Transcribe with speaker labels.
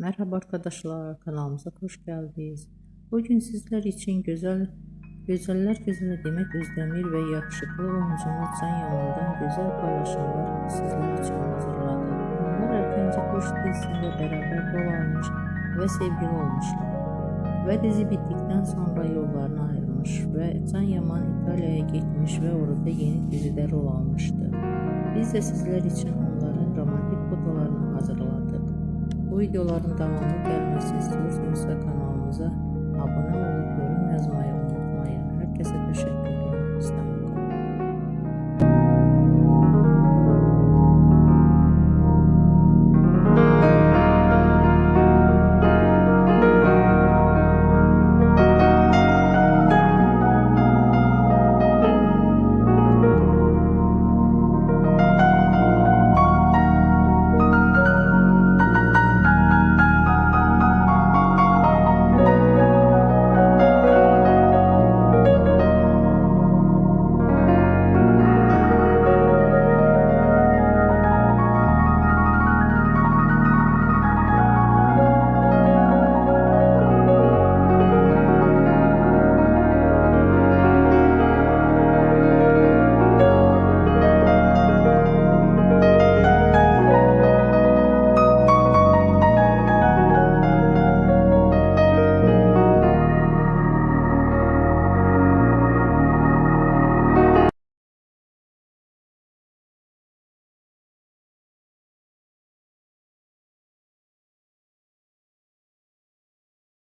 Speaker 1: Merhaba arkadaşlar, kanalımıza hoş geldiniz. Bugün sizler için güzeller güzeli Demet Özdemir ve yakışıklı oyuncumuz Can Yaman'dan güzel paylaşımlar sizler için hazırladık. Onlar erkence Kuş dizisinde beraber rol almış ve sevgili olmuşlar. Ve dizi bittikten sonra yollarına ayrılmış ve Can Yaman İtalya'ya gitmiş ve orada yeni dizide rol almıştı. Biz de sizler için onların romantik fotolarını hazırladık. Bu videoların devamlı gelmesini istiyorsanız kanalımıza abone olup yorum yazmayı unutmayın. Herkese teşekkür ederim.